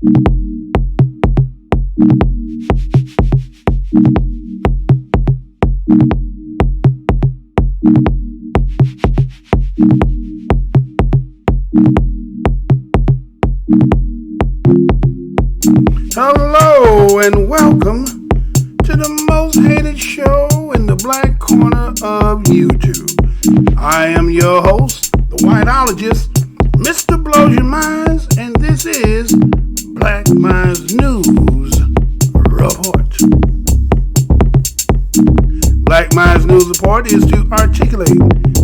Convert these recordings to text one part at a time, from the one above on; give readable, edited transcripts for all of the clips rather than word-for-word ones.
Hello and welcome to the most hated show in the black corner of YouTube. I am your host, the whiteologist, Mr. Blows Your Minds, and this is Black Minds News Report. Black Minds News Report is to articulate,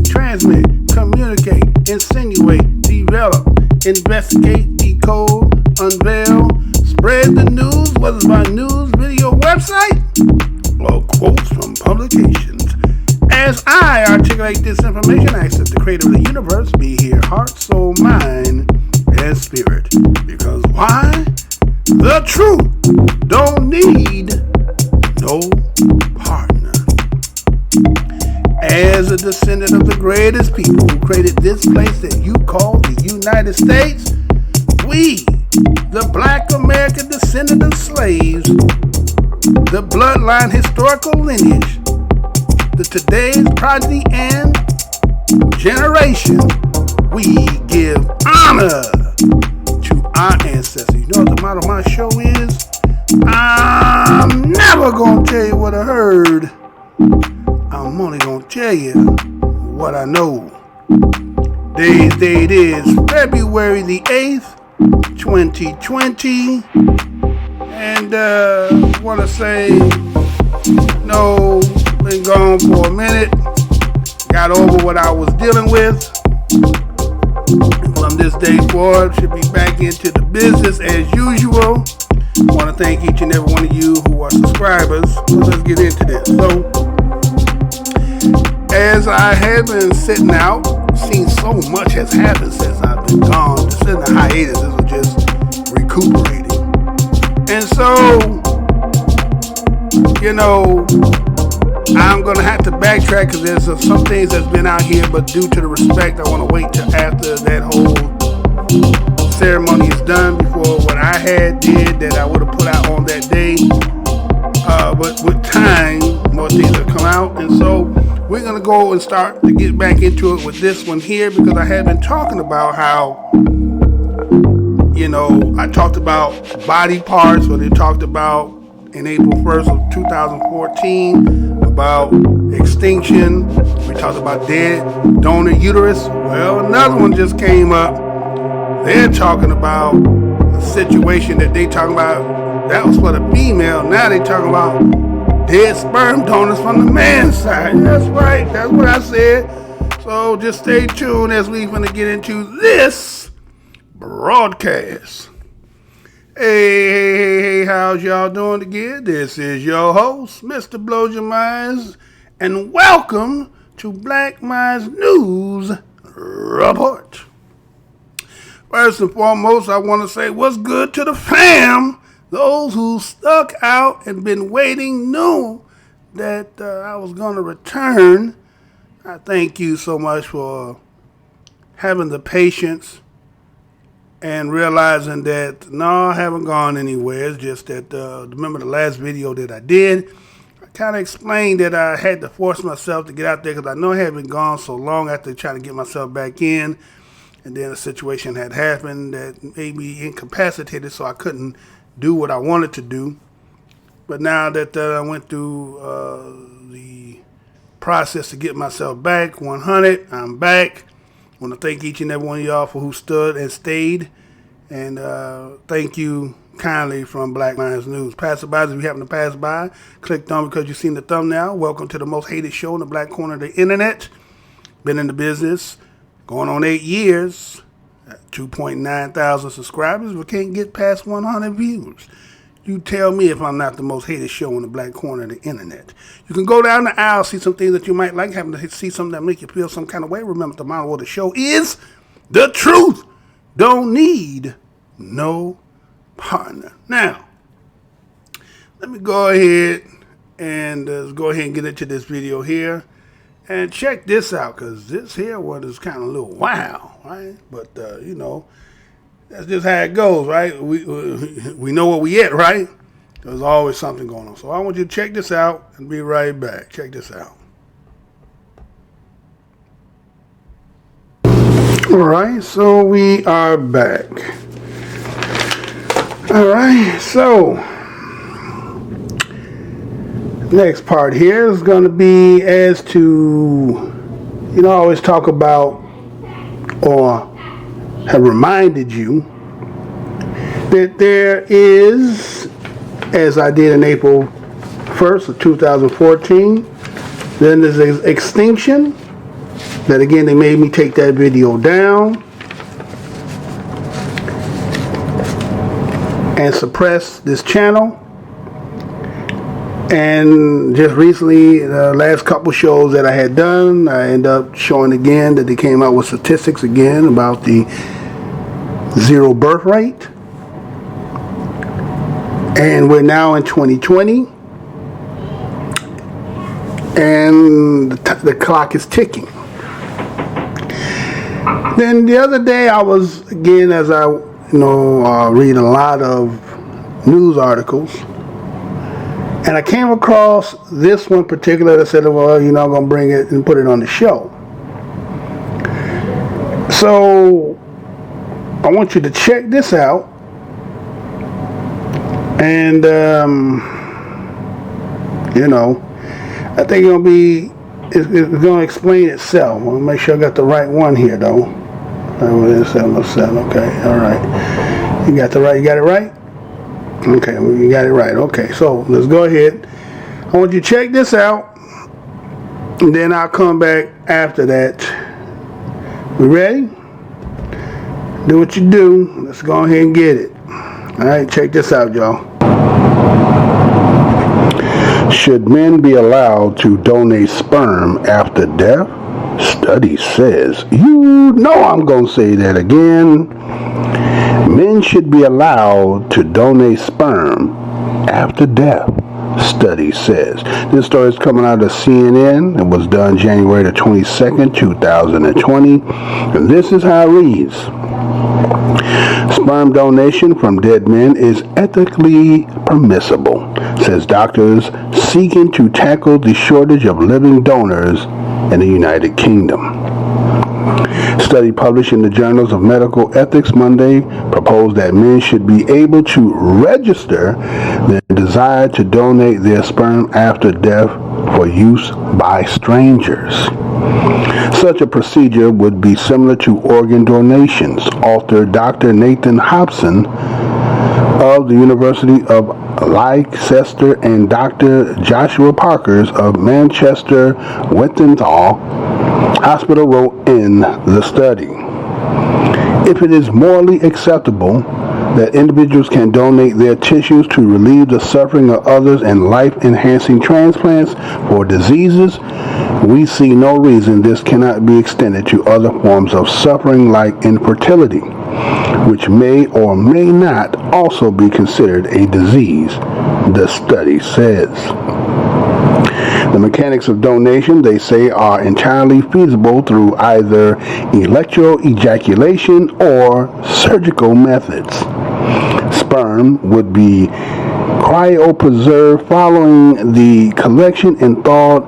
transmit, communicate, insinuate, develop, investigate, decode, unveil, spread the news, whether it's by news, video, website, or quotes from publications. As I articulate this information, I ask that the creator of the universe be here, heart, soul, mind, and spirit. Because why? The truth don't need no partner. As a descendant of the greatest people who created this place that you call the United States, we, the black American descendant of slaves, the bloodline historical lineage, the today's progeny and generation, we give honor to our ancestors. You know what the motto of my show is? I'm never going to tell you what I heard. I'm only going to tell you what I know. Today's date is February the 8th, 2020, and want to say, no, been gone for a minute, got over what I was dealing with, and from this day forward, should be back into the business as usual. I want to thank each and every one of you who are subscribers. So let's get into this. So, as I have been sitting out, seen so much has happened since I've been gone. Just in the hiatus, this was just recuperating. And so, you know, I'm going to have to backtrack because there's some things that's been out here, but due to the respect, I want to wait till after that whole ceremony is done before what I had did that I would have put out on that day. But with time, more things will come out. And so we're going to go and start to get back into it with this one here because I have been talking about how, you know, I talked about body parts, or they talked about in April 1st of 2014 about extinction. We talked about dead donor uterus. Well, another one just came up. They're talking about a situation that they talking about that was for the female. Now they talking about dead sperm donors from the man's side. That's right. That's what I said. So just stay tuned as we're going to get into this broadcast. Hey, how's y'all doing again? This is your host, Mr. Blows Your Minds, and welcome to Black Minds News Report. First and foremost, I want to say what's good to the fam. Those who stuck out and been waiting knew that I was going to return. I thank you so much for having the patience and realizing that, no, I haven't gone anywhere. It's just that, remember the last video that I did, I kind of explained that I had to force myself to get out there because I know I had been gone so long after trying to get myself back in. And then a situation had happened that made me incapacitated, so I couldn't do what I wanted to do. But now that I went through the process to get myself back, 100, I'm back. I want to thank each and every one of y'all for who stood and stayed. And thank you kindly from Black Minds News. Passerbys, if you happen to pass by, clicked on because you've seen the thumbnail. Welcome to the most hated show in the black corner of the internet. Been in the business going on 8 years. 2.9 thousand subscribers, but can't get past 100 views. You tell me if I'm not the most hated show in the black corner of the internet. You can go down the aisle, see some things that you might like, happen to see something that make you feel some kind of way. Remember, the motto of the show is the truth don't need no partner. Now, let me go ahead and get into this video here. And check this out, because this here one is kind of a little wild, right? But, you know, That's just how it goes, right? We know where we at, right? There's always something going on. So I want you to check this out and be right back. Check this out. All right, so we are back. All right, so next part here is going to be as to, I always talk about or have reminded you that there is, as I did in April 1st of 2014, then there's an extinction. That again, they made me take that video down and suppress this channel. And just recently, the last couple shows that I had done, I ended up showing again that they came out with statistics again about the zero birth rate. And we're now in 2020. And the clock is ticking. Then the other day I was, again, as I, read a lot of news articles, and I came across this one particular that said, well, I'm going to bring it and put it on the show. So I want you to check this out. And, I think it's going to explain itself. I want to make sure I got the right one here, though. 707, okay, all right. You got it right? Okay, you got it right. Okay, so let's go ahead. I want you to check this out, and then I'll come back after that. We ready? Do what you do. Let's go ahead and get it. All right, check this out, y'all. Should men be allowed to donate sperm after death? Study says, I'm going to say that again. Men should be allowed to donate sperm after death, study says. This story is coming out of CNN. It was done January the 22nd, 2020. And this is how it reads. Sperm donation from dead men is ethically permissible, says doctors seeking to tackle the shortage of living donors in the United Kingdom. Study published in the Journals of Medical Ethics Monday proposed that men should be able to register their desire to donate their sperm after death for use by strangers. Such a procedure would be similar to organ donations, author Dr. Nathan Hobson of the University of Leicester and Dr. Joshua Parkers of Manchester Westminster Hospital wrote in the study. If it is morally acceptable that individuals can donate their tissues to relieve the suffering of others and life-enhancing transplants for diseases, we see no reason this cannot be extended to other forms of suffering like infertility, which may or may not also be considered a disease, the study says. The mechanics of donation, they say, are entirely feasible through either electroejaculation or surgical methods. Sperm would be cryopreserved following the collection and thawed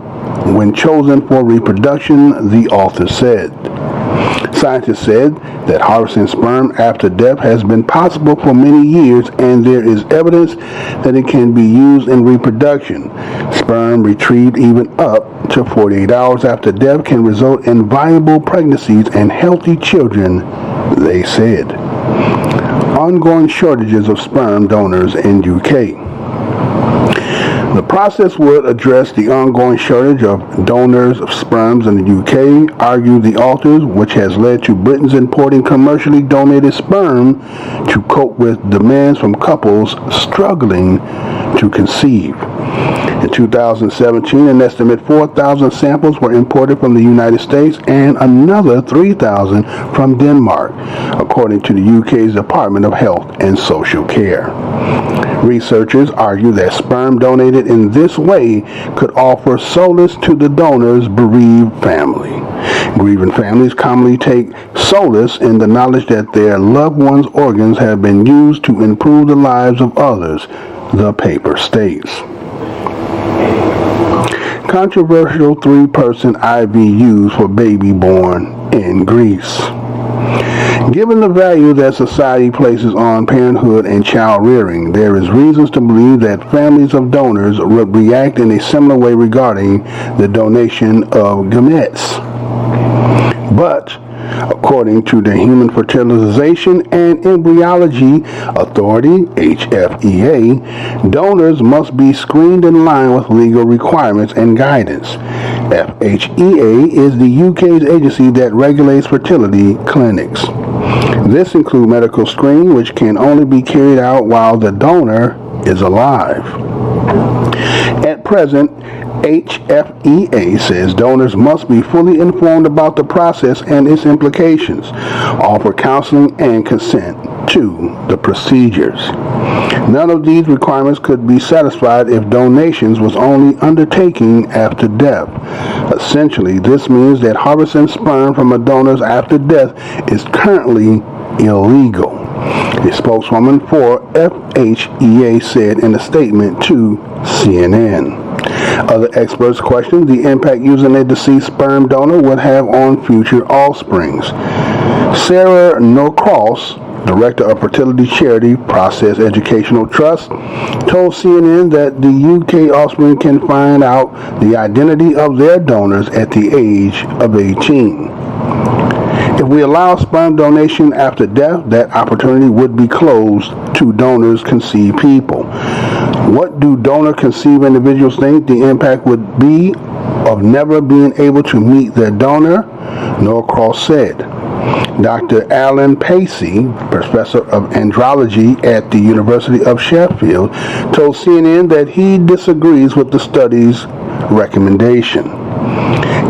when chosen for reproduction, the author said. Scientists said that harvesting sperm after death has been possible for many years, and there is evidence that it can be used in reproduction. Sperm retrieved even up to 48 hours after death can result in viable pregnancies and healthy children, they said. Ongoing shortages of sperm donors in UK. The process would address the ongoing shortage of donors of sperms in the UK, argue the authors, which has led to Britain's importing commercially donated sperm to cope with demands from couples struggling to conceive. In 2017, an estimated 4,000 samples were imported from the United States and another 3,000 from Denmark, according to the UK's Department of Health and Social Care. Researchers argue that sperm donated in this way could offer solace to the donor's bereaved family. Grieving families commonly take solace in the knowledge that their loved ones' organs have been used to improve the lives of others, the paper states. Controversial 3-person IV used for baby born in Greece. Given the value that society places on parenthood and child rearing, there is reasons to believe that families of donors would react in a similar way regarding the donation of gametes. But, according to the Human Fertilization and Embryology Authority, HFEA, donors must be screened in line with legal requirements and guidance. FHEA is the UK's agency that regulates fertility clinics. This includes medical screening, which can only be carried out while the donor is alive. At present, HFEA says donors must be fully informed about the process and its implications, offer counseling and consent to the procedures. None of these requirements could be satisfied if donations was only undertaken after death. Essentially, this means that harvesting sperm from a donor after death is currently illegal. A spokeswoman for FHEA said in a statement to CNN. Other experts questioned the impact using a deceased sperm donor would have on future offsprings. Sarah Norcross, director of fertility charity Process Educational Trust, told CNN that the UK offspring can find out the identity of their donors at the age of 18. If we allow sperm donation after death, that opportunity would be closed to donors conceived people. What do donor-conceived individuals think the impact would be of never being able to meet their donor? Norcross said. Dr. Alan Pacey, professor of andrology at the University of Sheffield, told CNN that he disagrees with the study's recommendation.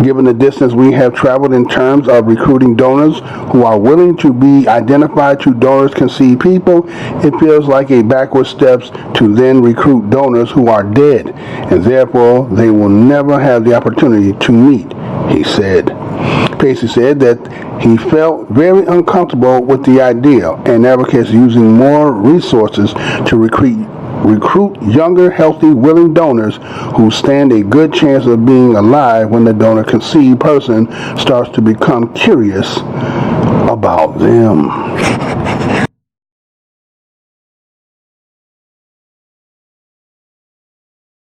Given the distance we have traveled in terms of recruiting donors who are willing to be identified to donors conceived people, it feels like a backward steps to then recruit donors who are dead, and therefore they will never have the opportunity to meet, he said. Pacey said that he felt very uncomfortable with the idea and advocates using more resources to recruit younger, healthy, willing donors who stand a good chance of being alive when the donor conceived person starts to become curious about them.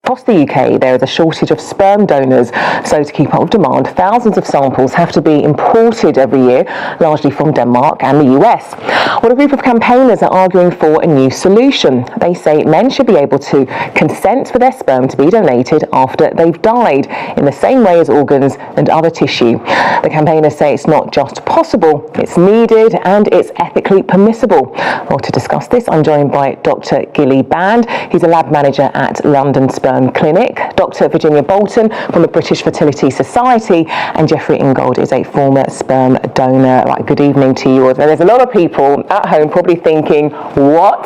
Across the UK, there is a shortage of sperm donors, so to keep up with demand, thousands of samples have to be imported every year, largely from Denmark and the US. Well, a group of campaigners are arguing for a new solution. They say men should be able to consent for their sperm to be donated after they've died, in the same way as organs and other tissue. The campaigners say it's not just possible, it's needed and it's ethically permissible. Well, to discuss this, I'm joined by Dr. Gilly Band. He's a lab manager at London Sperm Clinic, Dr. Virginia Bolton from the British Fertility Society, and Jeffrey Ingold is a former sperm donor. Right, good evening to you all. There's a lot of people at home probably thinking, what?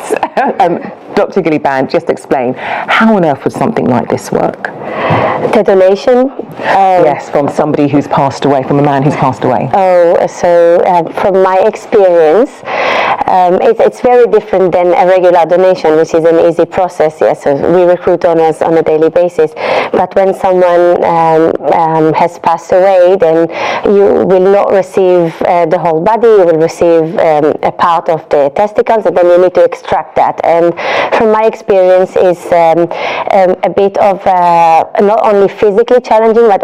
Dr. Gilly Band, just explain, how on earth would something like this work? The donation? Yes, from somebody who's passed away, from a man who's passed away. From my experience, it's very different than a regular donation, which is an easy process. Yes, so we recruit donors on a daily basis. But when someone has passed away, then you will not receive the whole body. You will receive a part of the testicles, and then you need to extract that. And from my experience, is a bit of not only physically challenging, but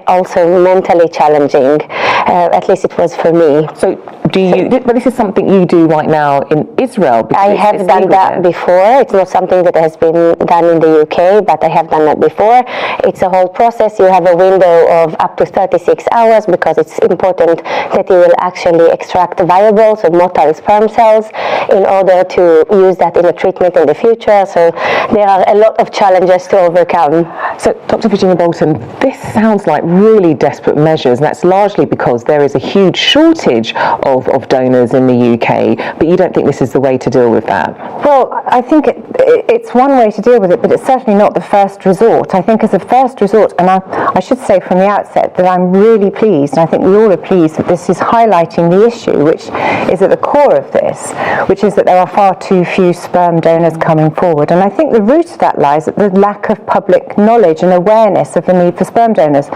also mentally challenging. At least it was for me. So but this is something you do right now in Israel? I have done that before. It's not something that has been done in the UK, but I have done that before. It's a whole process. You have a window of up to 36 hours because it's important that you will actually extract viable, so motile sperm cells, in order to use that in a treatment in the future. So there are a lot of challenges to overcome. So, Dr. Virginia Bolton, this sounds like really desperate measures, and that's largely because there is a huge shortage of of donors in the UK, but you don't think this is the way to deal with that? Well, I think it's one way to deal with it, but it's certainly not the first resort. I think as a first resort, and I should say from the outset that I'm really pleased, and I think we all are pleased, that this is highlighting the issue, which is at the core of this, which is that there are far too few sperm donors coming forward. And I think the root of that lies at the lack of public knowledge and awareness of the need for sperm donors.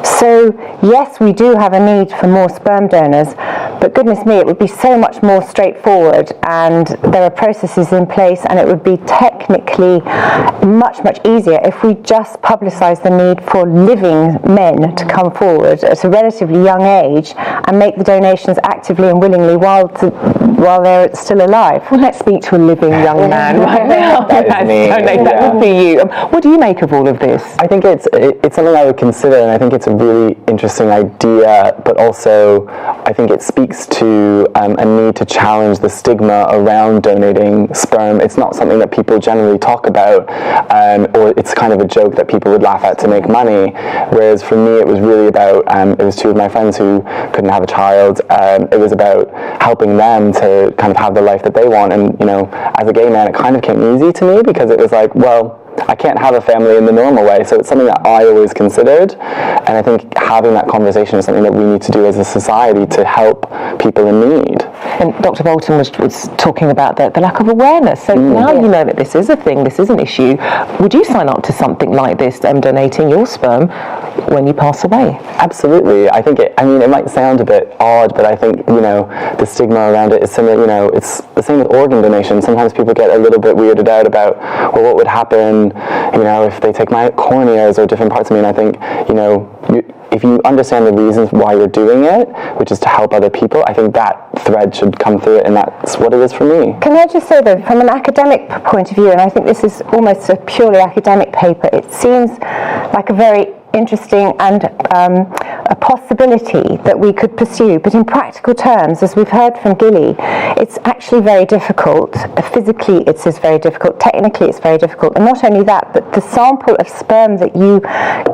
So, yes, we do have a need for more sperm donors, but goodness me, it would be so much more straightforward, and there are processes in place, and it would be technically much, much easier if we just publicise the need for living men to come forward at a relatively young age and make the donations actively and willingly while they're still alive. Well, let's speak to a living young man right now. That is me. That would be you. What do you make of all of this? I think it's something I would consider, and I think it's a really interesting idea, but also I think it speaks to a need to challenge the stigma around donating sperm. It's not something that people generally talk about, or it's kind of a joke that people would laugh at to make money, whereas for me it was really about, it was two of my friends who couldn't have a child. It was about helping them to kind of have the life that they want, and you know, as a gay man it kind of came easy to me because it was like, well, I can't have a family in the normal way, so it's something that I always considered, and I think having that conversation is something that we need to do as a society to help people in need. And Dr. Bolton was talking about the lack of awareness, so now you know that this is a thing, this is an issue. Would you sign up to something like this, donating your sperm when you pass away? Absolutely. I think it might sound a bit odd, but I think, you know, the stigma around it is similar. You know, it's the same with organ donation. Sometimes people get a little bit weirded out about, well, what would happen, you know, if they take my corneas or different parts of me. And I think, you know, if you understand the reasons why you're doing it, which is to help other people, I think that thread should come through it, and that's what it is for me. Can I just say, though, from an academic point of view, and I think this is almost a purely academic paper, it seems like a very interesting and a possibility that we could pursue, but in practical terms, as we've heard from Gilly, it's actually very difficult. Physically it is very difficult, technically it's very difficult, and not only that, but the sample of sperm that you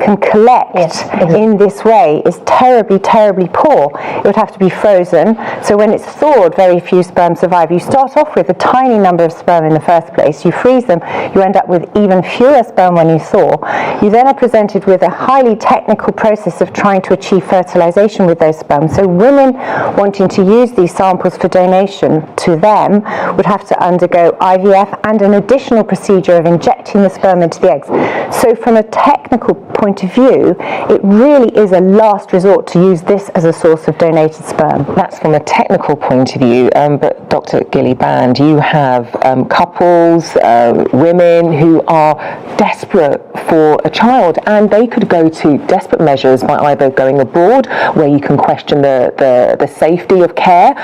can collect in this way is terribly, terribly poor. It would have to be frozen, so when it's thawed, very few sperm survive. You start off with a tiny number of sperm in the first place, you freeze them, you end up with even fewer sperm when you thaw. You then are presented with a highly technical process of trying to achieve fertilization with those sperm. So women wanting to use these samples for donation to them would have to undergo IVF and an additional procedure of injecting the sperm into the eggs. So from a technical point of view, it really is a last resort to use this as a source of donated sperm. That's from a technical point of view, but Dr. Gilly Band, you have couples, women who are desperate for a child, and they could go to desperate measures by either going abroad, where you can question the safety of care,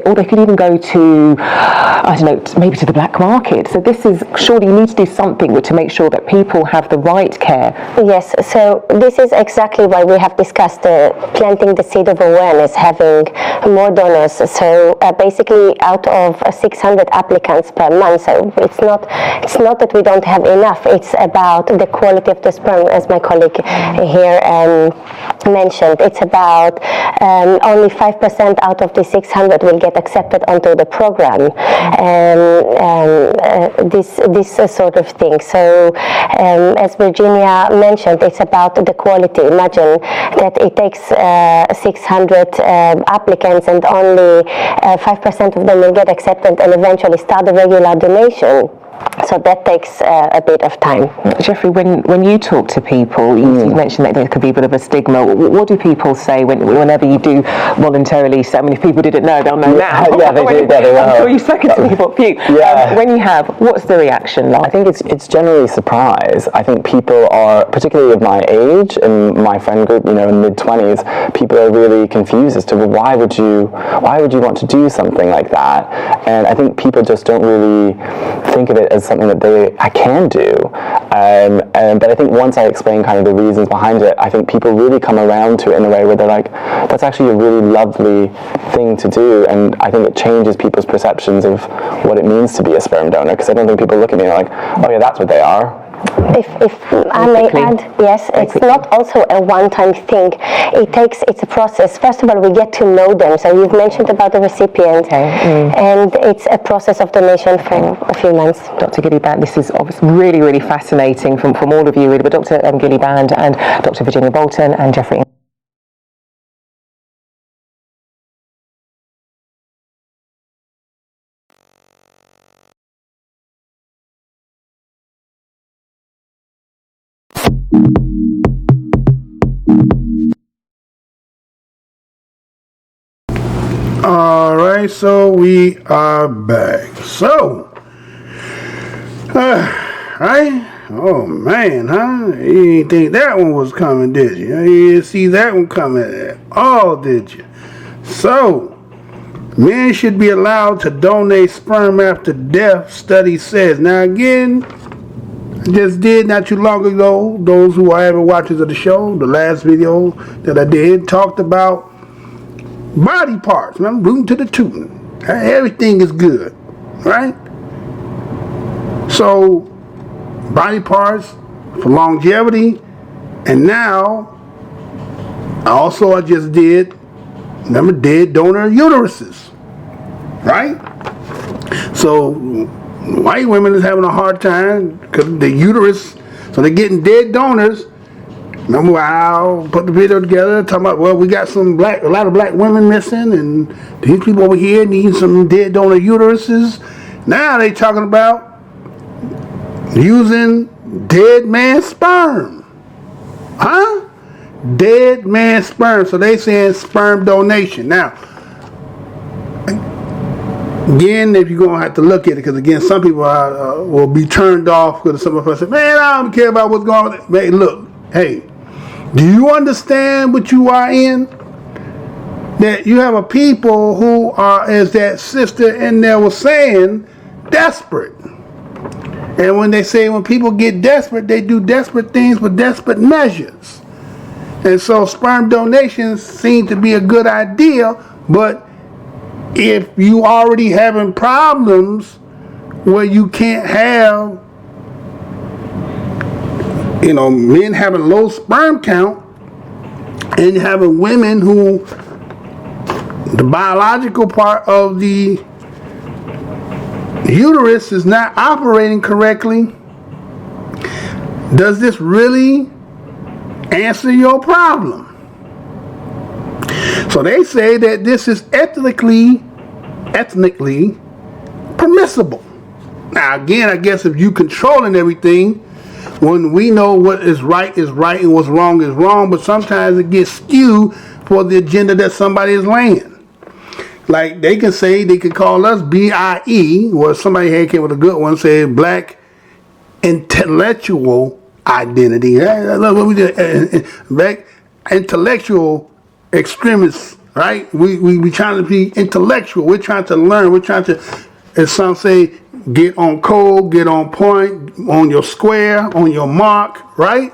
or they could even go to, I don't know, maybe to the black market. So this is, surely you need to do something to make sure that people have the right care. Yes, so this is exactly why we have discussed planting the seed of awareness, having more donors. So basically out of 600 applicants per month, so it's not that we don't have enough, it's about the quality of the sperm, as my colleague here mentioned. It's about only 5% out of the 600 will get accepted onto the program. This sort of thing. So as Virginia mentioned, it's about the quality. Imagine that it takes 600 applicants and only 5% of them will get accepted and eventually start a regular donation. So that takes a bit of time. Jeffrey, when you talk to people, you mentioned that there could be a bit of a stigma. What do people say whenever you do voluntarily? So, I mean, if people didn't know, they'll know now. Yeah, they do. I'm sure you've spoken to people. When you have, what's the reaction like? I think it's generally surprise. I think people are, particularly of my age and my friend group, you know, in mid-20s, people are really confused as to, well, why would you want to do something like that? And I think people just don't really think of it as something that I can do. But I think once I explain kind of the reasons behind it, I think people really come around to it in a way where they're like, that's actually a really lovely thing to do. And I think it changes people's perceptions of what it means to be a sperm donor, because I don't think people look at me and are like, oh yeah, that's what they are. If I may add, yes, it's not also a one-time thing. It's a process. First of all, we get to know them. So you've mentioned about the recipient, and it's a process of donation for a few months. Dr. Gillibrand, this is obviously really, really fascinating from all of you, really, but Dr. Gillibrand and Dr. Virginia Bolton and Jeffrey. All right, so we are back. So, right? Oh man, huh? You didn't think that one was coming, did you? You didn't see that one coming at all, did you? So, men should be allowed to donate sperm after death, study says. Now again, I just did not too long ago, those who are avid watchers of the show, the last video that I did talked about body parts. I'm rooting to the tootin'. Everything is good, right? So, body parts for longevity, and now, I just did, remember, dead donor uteruses, right? So, white women is having a hard time because the uterus, so they're getting dead donors. Remember, I'll put the video together talking about, well, we got a lot of black women missing, and these people over here need some dead donor uteruses. Now they talking about using dead man sperm. Huh? Dead man sperm. So they saying sperm donation. Now, again, if you're going to have to look at it, because again, some people will be turned off because some of us say, man, I don't care about what's going on. Man, look, hey, do you understand what you are in? That you have a people who are, as that sister in there was saying, desperate. And when they say when people get desperate, they do desperate things with desperate measures. And so sperm donations seem to be a good idea, but if you already having problems where you can't have, men having low sperm count and having women who the biological part of the uterus is not operating correctly, does this really answer your problem? So they say that this is ethnically permissible. Now again, I guess if you controlling everything, when we know what is right and what's wrong is wrong, but sometimes it gets skewed for the agenda that somebody is laying. Like they can call us BIE, or somebody here came with a good one, say Black Intellectual Identity. Black Intellectual Extremists, right? We trying to be intellectual. We're trying to learn. We're trying to, as some say, get on code, get on point, on your square, on your mark, right?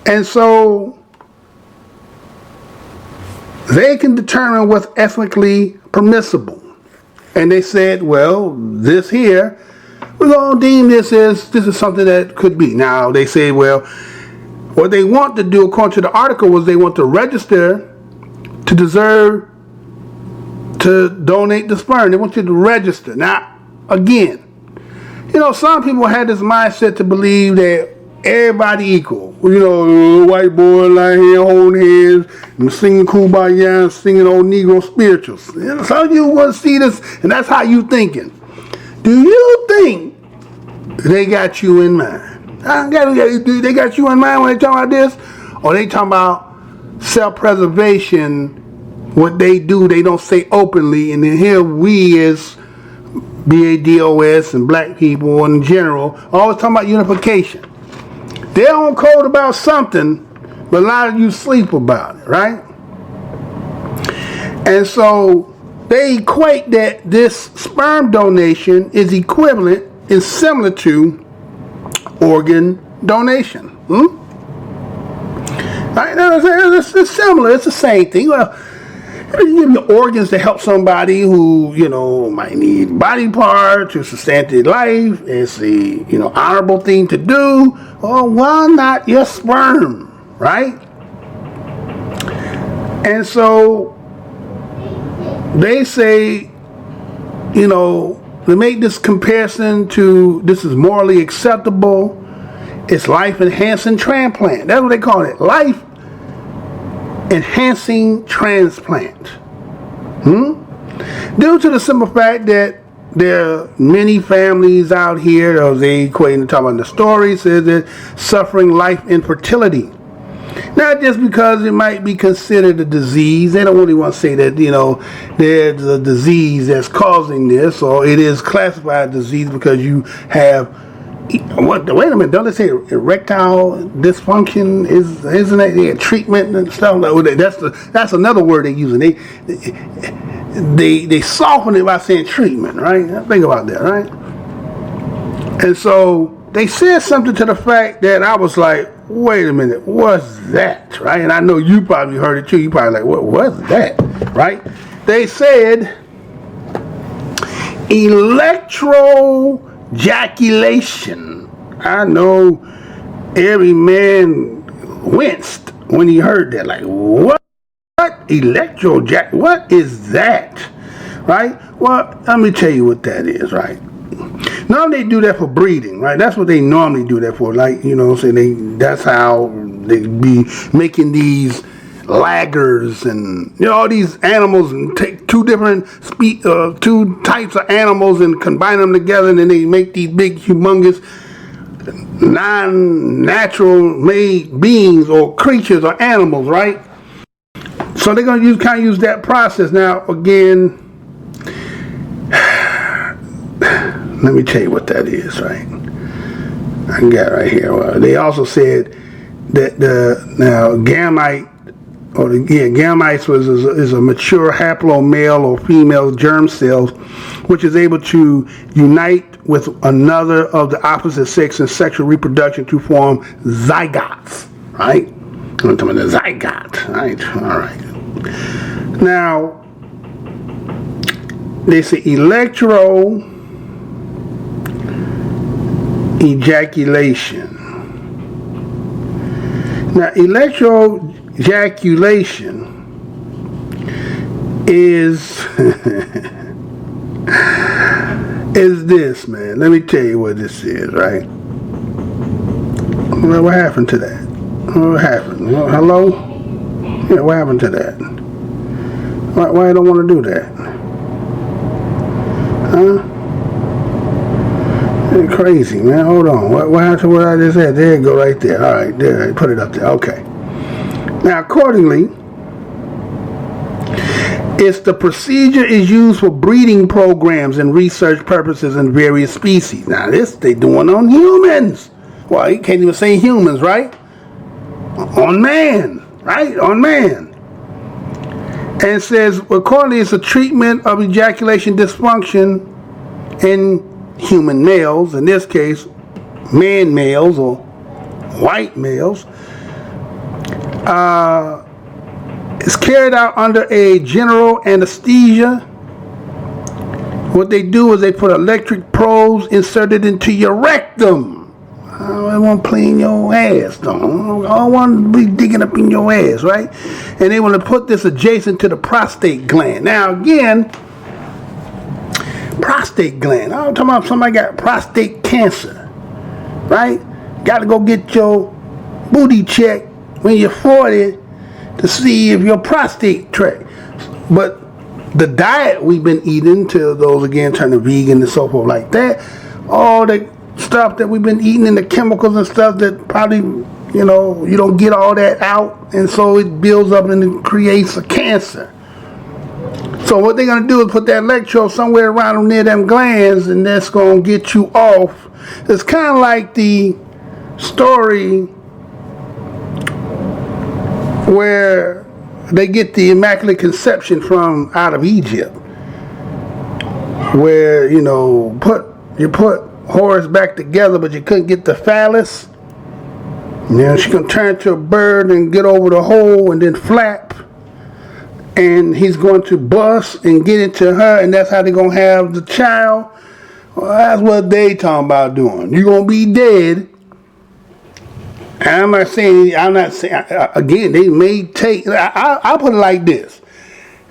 And so they can determine what's ethnically permissible. And they said, well, this here, we're going to deem this is something that could be. Now, they say, well, what they want to do, according to the article, was they want to register to deserve to donate the sperm. They want you to register. Now, again, some people had this mindset to believe that everybody equal. White boy lying here holding hands and singing Kumbaya and singing old Negro spirituals. Some of you want to see this, and that's how you thinking. Do you think they got you in mind? They got you in mind when they talking about this? Or they talking about self-preservation, what they do, they don't say openly, and then here we as BADOS and black people in general always talking about unification. They're on code about something, but a lot of you sleep about it, right? And so they equate that this sperm donation is equivalent, is similar to organ donation. Right? It's similar, it's the same thing. Well, You give your organs to help somebody who, might need body parts to sustain their life. It's a, honorable thing to do. Well, why not your sperm, right? And so they say, they make this comparison to this is morally acceptable. It's life-enhancing transplant. That's what they call it. Life-enhancing transplant. Due to the simple fact that there are many families out here, as they equate to talk about the story, says that suffering life infertility. Not just because it might be considered a disease. They don't really want to say that, there's a disease that's causing this, or it is classified as disease because you have, wait a minute, don't they say erectile dysfunction? Isn't that a treatment and stuff? That's another word they're using. They soften it by saying treatment, right? Think about that, right? And so they said something to the fact that I was like, wait a minute, what's that, right? And I know you probably heard it too. You probably like, what was that, right? They said electrojaculation. I know every man winced when he heard that. Like, what? What is that, right? Well, let me tell you what that is, right? Normally they do that for breeding, right? That's what they normally do that for. Like, that's how they be making these laggers and all these animals, and take two types of animals and combine them together, and then they make these big, humongous, non-natural made beings or creatures or animals, right? So they're gonna use that process. Now again, let me tell you what that is, right? I got it right here. Well, they also said that gametes is a mature haplo male or female germ cells, which is able to unite with another of the opposite sex in sexual reproduction to form zygotes, right? I'm talking about the zygote, right? All right. Now, they say electroejaculation. Now, electroejaculation is is this, man. Let me tell you what this is, right? What happened to that? What happened? Hello? Yeah, what happened to that? Why I don't want to do that? Huh? You're crazy, man. Hold on. What happened to what I just said? There you go, right there. All right, there. Put it up there. Okay. Now, accordingly, the procedure is used for breeding programs and research purposes in various species. Now, this they doing on humans. Well, you can't even say humans, right? On man, right? On man. And it says, accordingly, it's a treatment of ejaculation dysfunction in human males, in this case, man males or white males. It's carried out under a general anesthesia. What they do is they put electric probes inserted into your rectum. I want to play in your ass, though. I don't want to be digging up in your ass, right? And they want to put this adjacent to the prostate gland. Now, again, prostate gland. I'm talking about somebody got prostate cancer, right? Got to go get your booty checked when you're 40 to see if your prostate track. But the diet we've been eating, till those again turning vegan and so forth like that, all the stuff that we've been eating and the chemicals and stuff that probably, you don't get all that out, and so it builds up and it creates a cancer. So what they're going to do is put that electrode somewhere around near them glands, and that's going to get you off. It's kind of like the story where they get the Immaculate Conception from out of Egypt, where you put Horus back together, but you couldn't get the phallus. She's gonna turn to a bird and get over the hole and then flap, and he's going to bust and get into her, and that's how they're going to have the child. Well, that's what they talking about doing. You're going to be dead. And I'm not saying, again, they may take, I'll put it like this.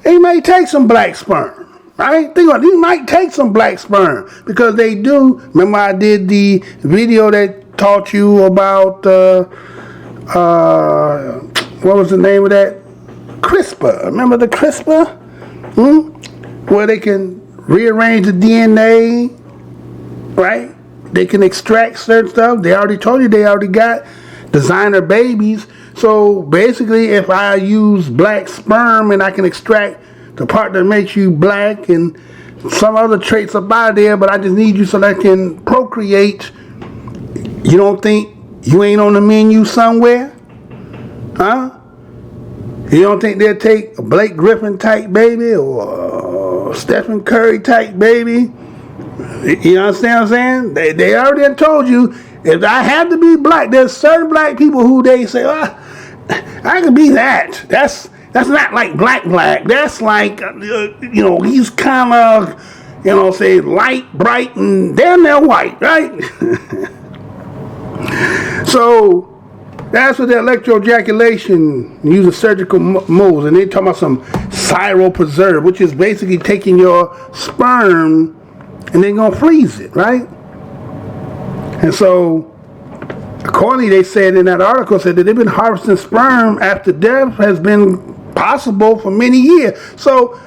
They may take some black sperm, right? Think about it, they might take some black sperm because they do. Remember I did the video that taught you about, what was the name of that? CRISPR. Remember the CRISPR? Where they can rearrange the DNA, right? They can extract certain stuff. They already told you they already got designer babies. So basically, if I use black sperm and I can extract the part that makes you black and some other traits about there, but I just need you so that I can procreate, you don't think you ain't on the menu somewhere? Huh? You don't think they'll take a Blake Griffin type baby or a Stephen Curry type baby? You understand what I'm saying? They already done told you, if I have to be black, there's certain black people who they say, I can be that. That's not like black. That's like, he's kind of, say light, bright, and damn near white, right? So that's what the electroejaculation, using surgical modes, and they talking about some cryopreserve, which is basically taking your sperm and they're gonna freeze it, right? And so, accordingly, they said in that article, said that they've been harvesting sperm after death has been possible for many years. So,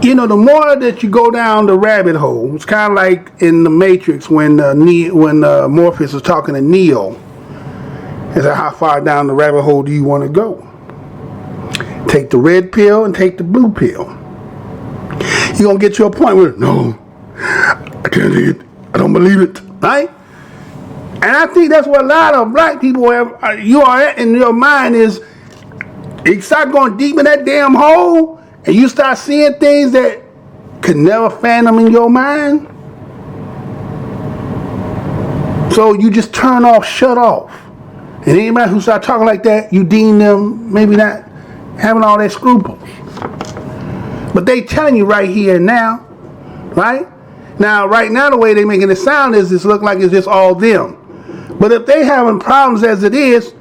the more that you go down the rabbit hole, it's kind of like in the Matrix when Morpheus was talking to Neo. He said, how far down the rabbit hole do you want to go? Take the red pill and take the blue pill. You're going to get to a point where, no, I can't do it. I don't believe it, right? And I think that's what a lot of black people have, you are at in your mind is, you start going deep in that damn hole and you start seeing things that could never fathom in your mind. So you just turn off, shut off. And anybody who start talking like that, you deem them maybe not having all their scruples. But they telling you right here and now, right? Now, right now, the way they making it sound is this look like it's just all them. But if they having problems as it is,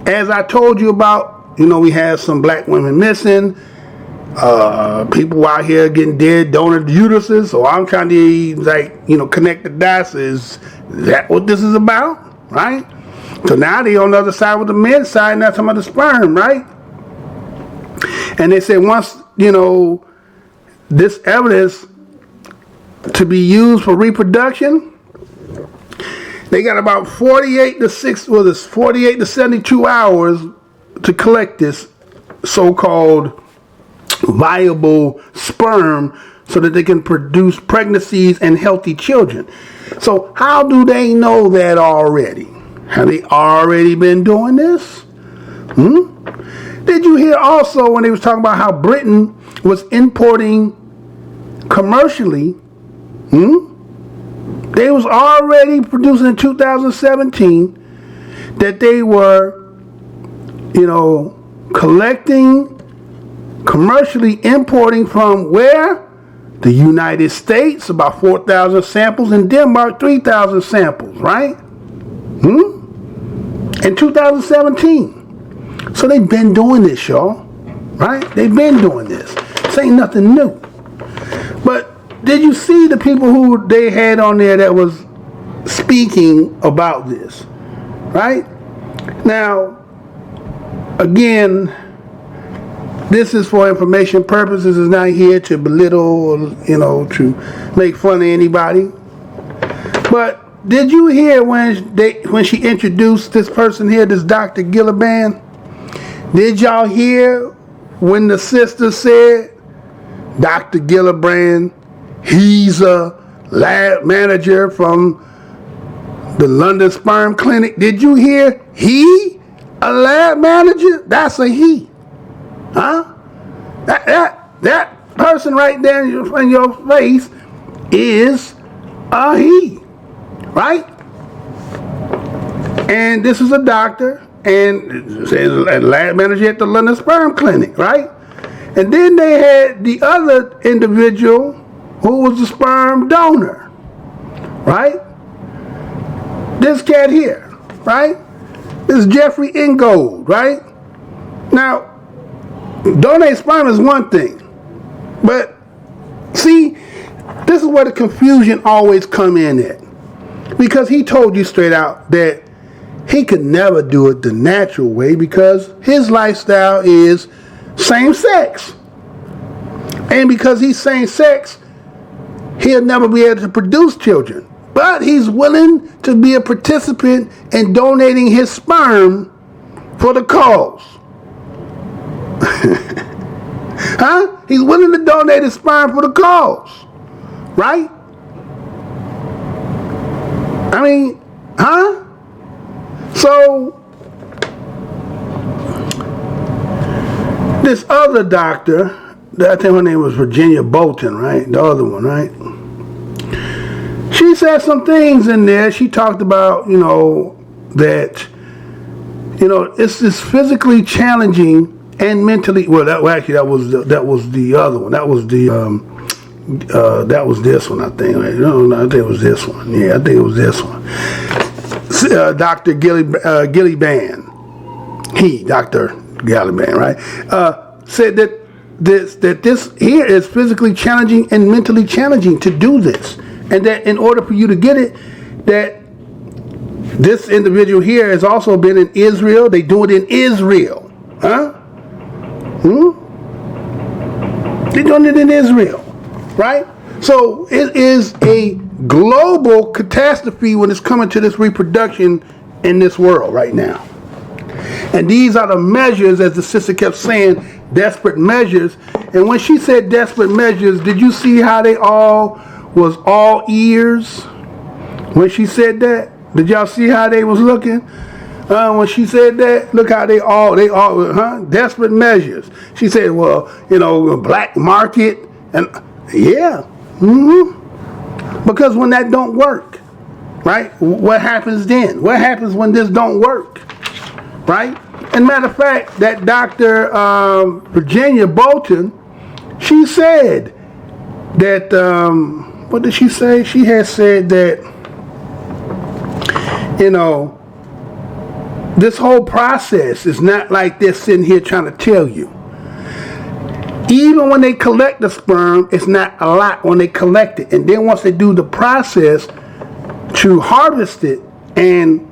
as I told you about, we have some black women missing, people out here getting dead donor uteruses. So I'm trying to connect the dots. Is that what this is about, right? So now they on the other side with the men's side, and that's some of the sperm, right? And they said once this evidence to be used for reproduction, they got about 48 to 72 hours to collect this so-called viable sperm so that they can produce pregnancies and healthy children. So how do they know that already? Have they already been doing this? Did you hear also when they was talking about how Britain was importing commercially? They was already producing in 2017 that they were, collecting, commercially importing from where? The United States, about 4,000 samples, and Denmark, 3,000 samples, right? In 2017. So they've been doing this, y'all, right? They've been doing this. This ain't nothing new. But did you see the people who they had on there that was speaking about this, right? Now, again, this is for information purposes. It's not here to belittle or, to make fun of anybody. But did you hear when she introduced this person here, this Dr. Gillibrand? Did y'all hear when the sister said, Dr. Gillibrand, he's a lab manager from the London Sperm Clinic? Did you hear he? A lab manager? That's a he. Huh? That person right there in your face is a he. Right? And this is a doctor and a lab manager at the London Sperm Clinic, right? And then they had the other individual who was the sperm donor, right? This cat here, right? This is Jeffrey Ingold, right? Now, donate sperm is one thing, but see, this is where the confusion always come in at. Because he told you straight out that he could never do it the natural way because his lifestyle is same sex. And because he's same sex, he'll never be able to produce children. But he's willing to be a participant in donating his sperm for the cause. Huh? He's willing to donate his sperm for the cause. Right? I mean, huh? So, this other doctor, I think her name was Virginia Bolton, right? The other one, right? She said some things in there. She talked about, that, it's physically challenging and mentally. Well, that was the other one. That was that was this one, I think. Right? No, I think it was this one. Yeah, I think it was this one. Dr. Gilliban, Dr. Gilliban, right? Said that this here is physically challenging and mentally challenging to do this, and that in order for you to get it, that this individual here has also been in Israel. They do it in Israel, huh? They're doing it in Israel, right? So it is a global catastrophe when it's coming to this reproduction in this world right now. And these are the measures, as the sister kept saying, desperate measures. And when she said desperate measures, did you see how they all was all ears when she said that? Did y'all see how they was looking? When she said that, look how they all, desperate measures. She said, well, black market, and yeah, because when that don't work, right? What happens then? What happens when this don't work, right? And matter of fact, that Dr. Virginia Bolton, she said that, what did she say? She had said that, this whole process is not like they're sitting here trying to tell you. Even when they collect the sperm, it's not a lot when they collect it. And then once they do the process to harvest it and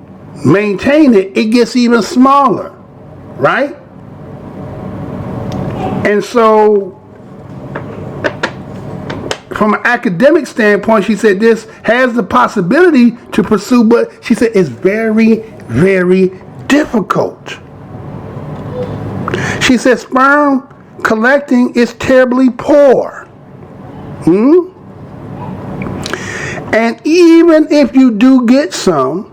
maintain it, it gets even smaller, right? And so, from an academic standpoint, she said this has the possibility to pursue, but she said it's very, very difficult. She said sperm collecting is terribly poor. And even if you do get some,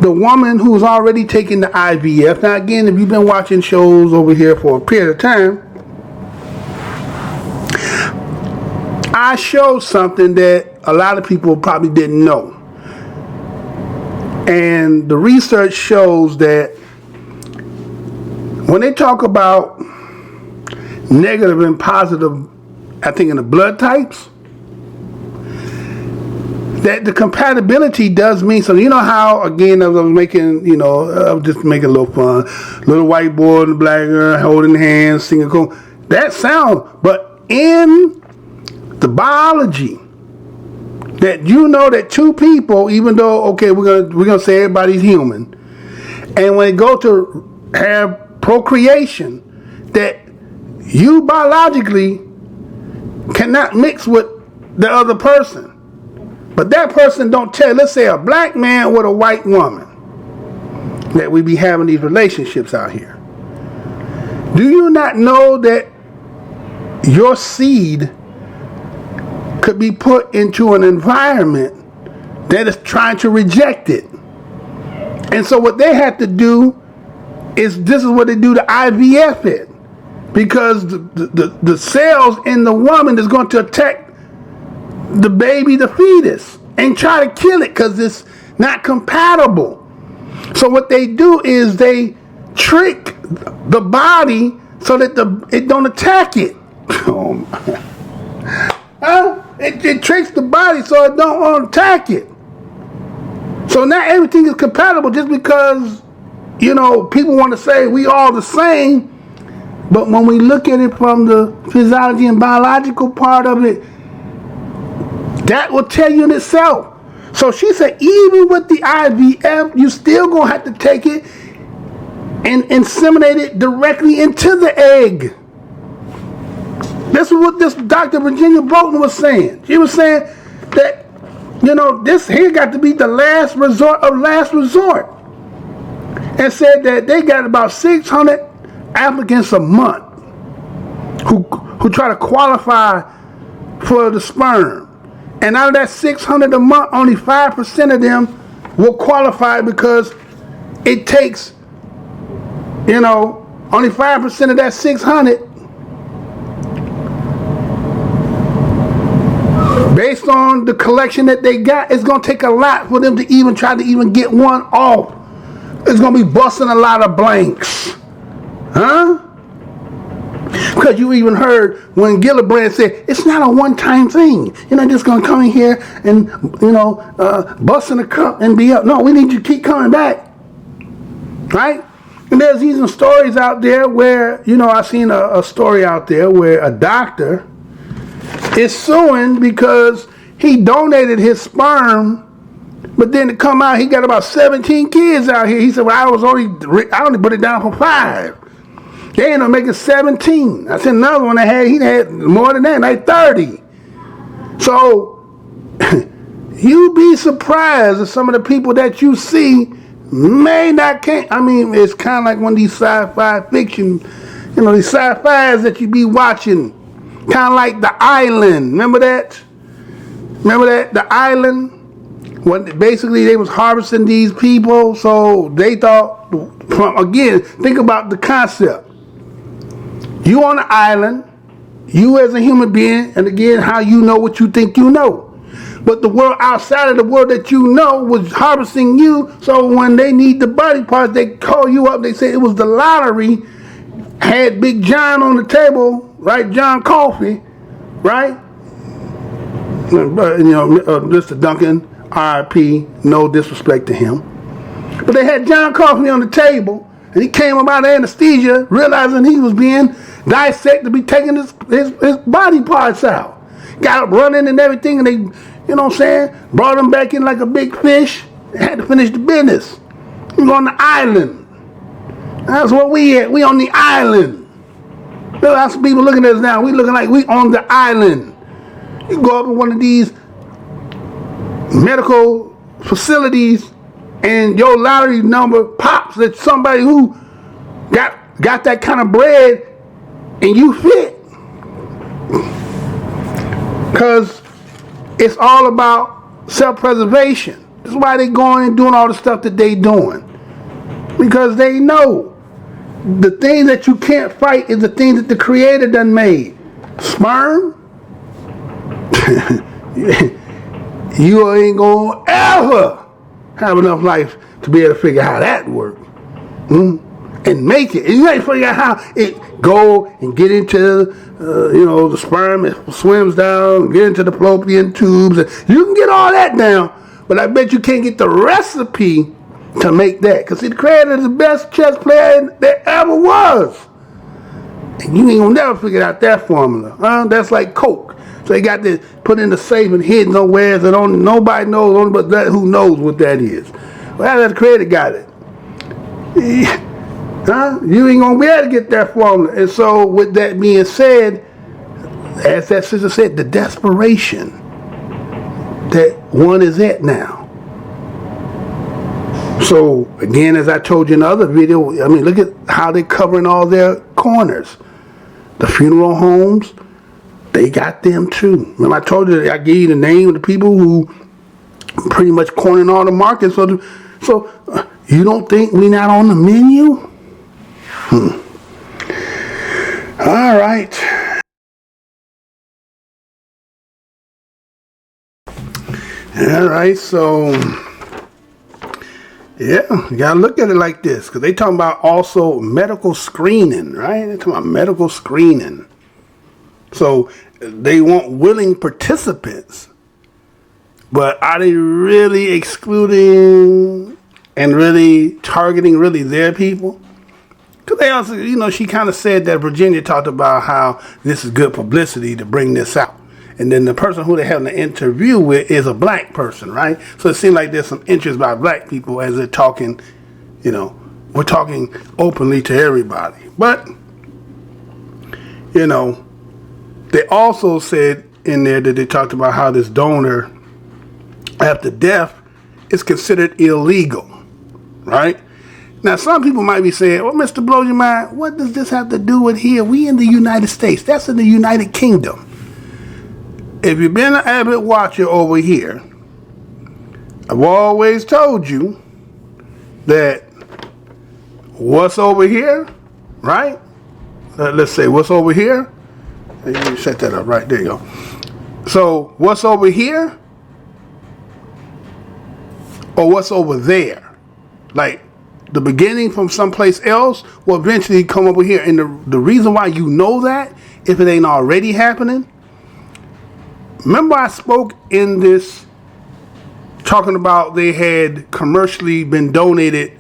the woman who's already taken the IVF, now again, if you've been watching shows over here for a period of time, I showed something that a lot of people probably didn't know. And the research shows that when they talk about negative and positive, I think in the blood types, that the compatibility does mean something. You know how, again, I was making, I was just making a little fun. Little white boy and black girl holding hands, singing cool. That sound, but in the biology, that that two people, even though, okay, we're gonna say everybody's human, and when they go to have procreation, that you biologically cannot mix with the other person. But that person don't tell, let's say a black man with a white woman, that we be having these relationships out here. Do you not know that your seed could be put into an environment that is trying to reject it? And so what they have to do is, this is what they do to IVF it. Because the cells in the woman is going to attack the baby, the fetus, and try to kill it because it's not compatible. So what they do is they trick the body so that it don't attack it. It tricks the body so it don't attack it. So now everything is compatible just because, you know, people want to say we all the same. But when we look at it from the physiology and biological part of it, that will tell you in itself. So she said, even with the IVF, you still gonna have to take it and inseminate it directly into the egg. This is what this Dr. Virginia Broughton was saying. She was saying that, you know, this here got to be the last resort of last resort. And said that they got about 600 applicants a month who try to qualify for the sperm. And out of that 600 a month, only 5% of them will qualify because it takes, you know, only 5% of that 600, based on the collection that they got, it's going to take a lot for them to even try to even get one off. It's going to be busting a lot of blanks. Huh? Because you even heard when Gillibrand said, it's not a one-time thing. You're not just going to come in here and, you know, bust in a cup and be up. No, we need you to keep coming back. Right? And there's even stories out there where, you know, I've seen a story out there where a doctor is suing because he donated his sperm, but then to come out, he got about 17 kids out here. He said, well, I only put it down for 5. They ended up making 17. I said another one he had more than that, like 30. So you be surprised at some of the people that you see may not can't. I mean, it's kind of like one of these sci-fi fiction, you know, these sci-fis that you be watching. Kind of like The Island. Remember that? Remember that? The Island? When basically they was harvesting these people, so they thought, again, think about the concept. You on the island, you as a human being, and again, how you know what you think you know. But the world outside of the world that you know was harvesting you, so when they need the body parts, they call you up, they say it was the lottery, had Big John on the table, right, John Coffey, right? You know, Mr. Duncan, R.I.P., no disrespect to him. But they had John Coffey on the table, and he came up out of anesthesia, realizing he was being dissected to be taking his body parts out. Got up running and everything, and they, you know what I'm saying, brought him back in like a big fish. They had to finish the business. We were on the island. That's what we at. We on the island. Lots of people looking at us now. We looking like we on the island. You go up in one of these medical facilities and your lottery number pops that somebody who got that kind of bread and you fit. Because it's all about self-preservation. That's why they going and doing all the stuff that they doing. Because they know the thing that you can't fight is the thing that the Creator done made. Sperm? You ain't gonna ever have enough life to be able to figure out how that works. And make it. And you ain't figure out how it go and get into, you know, the sperm, it swims down, and get into the fallopian tubes. And you can get all that down, but I bet you can't get the recipe to make that. Because see, the Creator is the best chess player there ever was. And you ain't gonna never figure out that formula. That's like Coke. So they got this put in the safe and hidden somewhere, and nobody knows, only but that who knows what that is. Well, the Creator got it. You ain't gonna be able to get that formula. And so, with that being said, as that sister said, the desperation that one is at now. So again, as I told you in the other video, I mean, look at how they're covering all their corners. The funeral homes, they got them too. Remember I told you, I gave you the name of the people who pretty much cornering all the markets. So you don't think we not on the menu? All right. All right, so Yeah, you gotta look at it like this, because they talking about also medical screening, right? They're talking about medical screening. So they want willing participants, but are they really excluding and really targeting really their people? Because they also, you know, she kind of said that Virginia talked about how this is good publicity to bring this out. And then the person who they have an interview with is a black person, right? So it seems like there's some interest by black people as they're talking, you know, we're talking openly to everybody. But, you know, they also said in there that they talked about how this donor after death is considered illegal, right? Now, some people might be saying, well, Mr. Blow Your Mind, what does this have to do with here? We in the United States. That's in the United Kingdom. If you've been an avid watcher over here, I've always told you that what's over here, right? Let's say what's over here. You set that up right there, you go. So what's over here or what's over there? Like the beginning from someplace else will eventually come over here. And the reason why you know that, if it ain't already happening, remember I spoke in this talking about they had commercially been donated,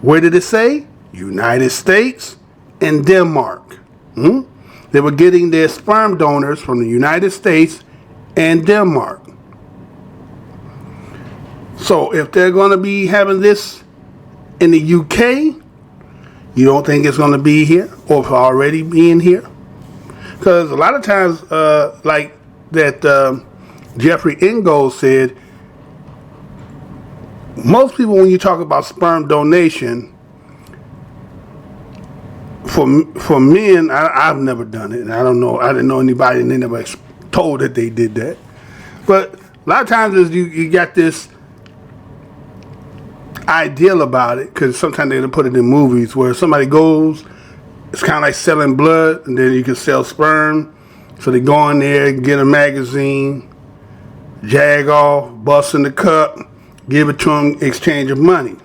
where did it say? United States and Denmark. They were getting their sperm donors from the United States and Denmark. So if they're going to be having this in the UK, you don't think it's going to be here or if already being here? Because a lot of times, like that Jeffrey Ingold said, most people when you talk about sperm donation, for men, I've never done it, and I didn't know anybody, and they never told that they did that. But a lot of times is you got this ideal about it, because sometimes they put it in movies where somebody goes, it's kind of like selling blood, and then you can sell sperm. So they go in there, get a magazine, jag off, bust in the cup, give it to them, exchange of money.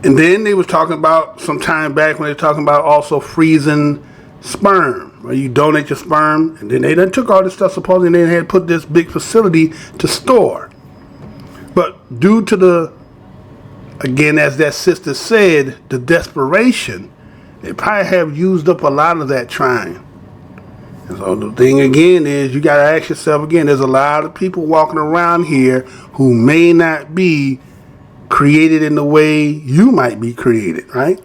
And then they was talking about some time back when they were talking about also freezing sperm, where you donate your sperm, and then they done took all this stuff supposedly, and they had put this big facility to store. But due to the, again, as that sister said, the desperation, they probably have used up a lot of that trying. And so the thing again is, you got to ask yourself again, there's a lot of people walking around here who may not be created in the way you might be created, right?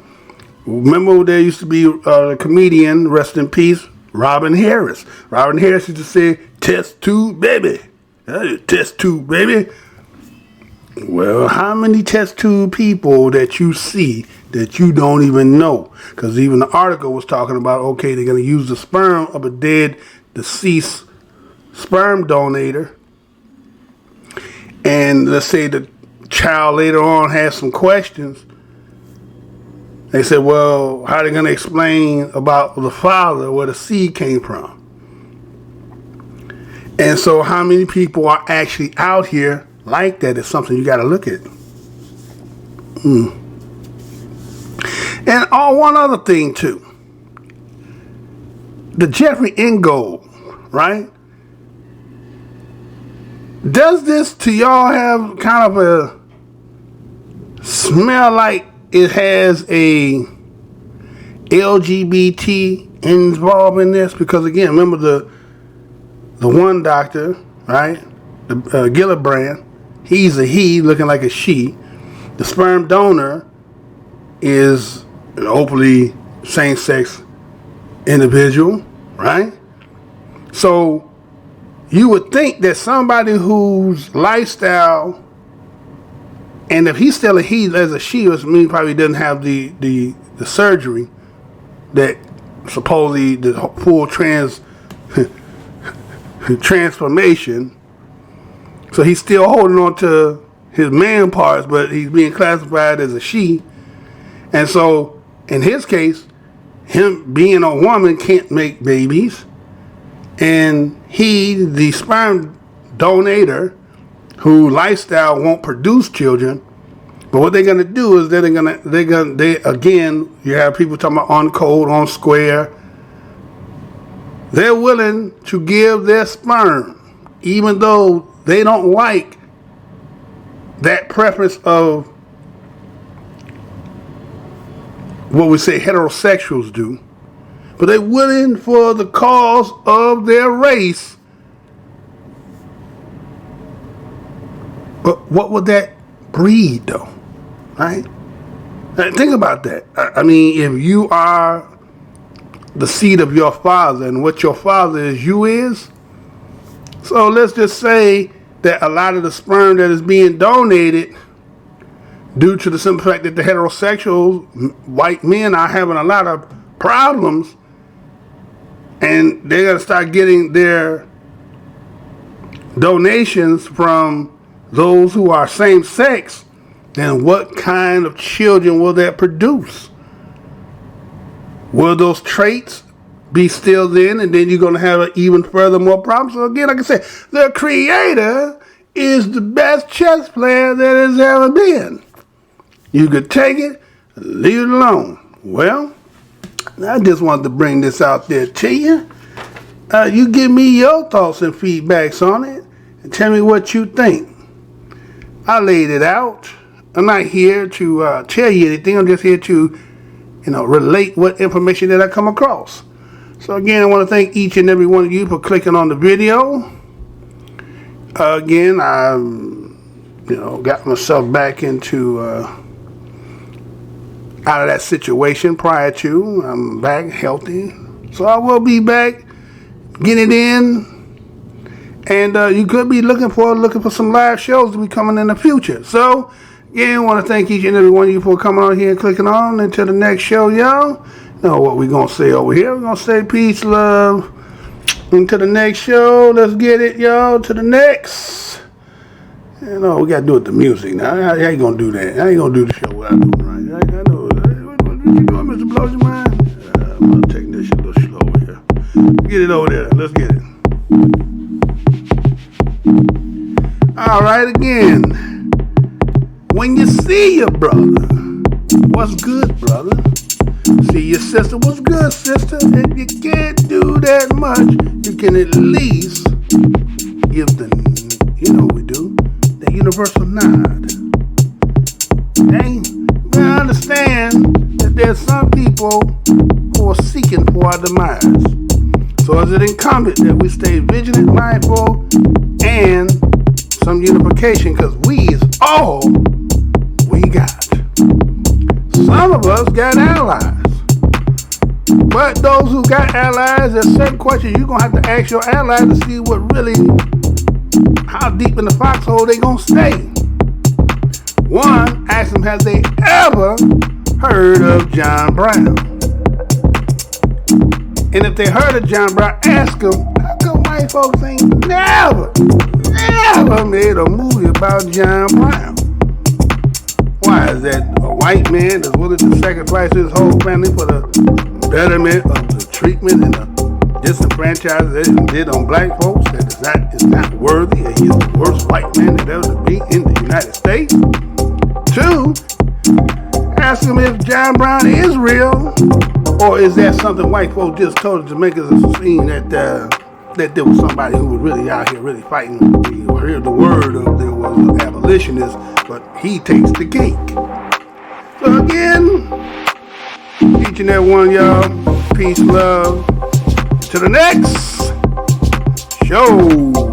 Remember there used to be a comedian, rest in peace, Robin Harris. Robin Harris used to say, test tube baby. Test tube baby. Well, how many test tube people that you see that you don't even know? Because even the article was talking about, okay, they're going to use the sperm of a dead, deceased sperm donator. And let's say the child later on has some questions. They said, well, how are they going to explain about the father, where the seed came from? And so how many people are actually out here like that is something you got to look at. And one other thing too. The Jeffrey Ingold, right? Does this to y'all have kind of a smell like it has a LGBT involved in this? Because again, remember the one doctor, right? The Gillibrand, he's a he looking like a she. The sperm donor is an openly same-sex individual, right? So you would think that somebody whose lifestyle, and if he's still a he as a she, which means probably doesn't have the surgery that supposedly the full transformation. So he's still holding on to his man parts, but he's being classified as a she. And so in his case, him being a woman can't make babies. And he, the sperm donator, who lifestyle won't produce children. But what they're gonna do is they again, you have people talking about on code, on square. They're willing to give their sperm, even though they don't like that preference of what we say heterosexuals do. But they're willing for the cause of their race. But what would that breed, though? Right? Now, think about that. I mean, if you are the seed of your father, and what your father is, you is. So let's just say that a lot of the sperm that is being donated, due to the simple fact that the heterosexual white men are having a lot of problems, and they're going to start getting their donations from those who are same sex, then what kind of children will that produce? Will those traits be still then, and then you're going to have an even further more problems? So again, like I said, the creator is the best chess player that has ever been. You could take it, leave it alone. Well, I just wanted to bring this out there to you. You give me your thoughts and feedbacks on it, and tell me what you think. I laid it out. I'm not here to tell you anything. I'm just here to, relate what information that I come across. So again, I want to thank each and every one of you for clicking on the video. Again, I, got myself back into out of that situation prior to. I'm back healthy, so I will be back getting it in. And you could be looking for some live shows to be coming in the future. So again, I want to thank each and every one of you for coming on here and clicking on. Until the next show, y'all. Know what we're going to say over here. We're going to say peace, love. Until the next show. Let's get it, y'all. To the next. We got to do it the music now. How you going to do that? How you going to do the show without doing it right? I know. What you doing, Mr. Blows Your Mind? I'm going to take this shit a little slow here. Get it over there. Let's get it. All right, again. When you see your brother, what's good, brother? See your sister, what's good, sister? If you can't do that much, you can at least give the, what we do, the universal nod. Okay? We understand that there's some people who are seeking for our demise. So is it incumbent that we stay vigilant, mindful, and some unification, because we is all we got. Some of us got allies. But those who got allies, there's certain questions you're going to have to ask your allies to see how deep in the foxhole they going to stay. One, ask them, have they ever heard of John Brown? And if they heard of John Brown, ask them, how come white folks ain't never made a movie about John Brown? Why is that a white man that's willing to sacrifice his whole family for the betterment of the treatment and the disenfranchise that he did on black folks that is not worthy, and he's the worst white man that ever to be in the United States? Two, ask him if John Brown is real, or is that something white folks just told to make us seem that there was somebody who was really out here really fighting. We heard the word of there was an abolitionist, but he takes the cake. So again, each and every one of y'all, peace, love. To the next show.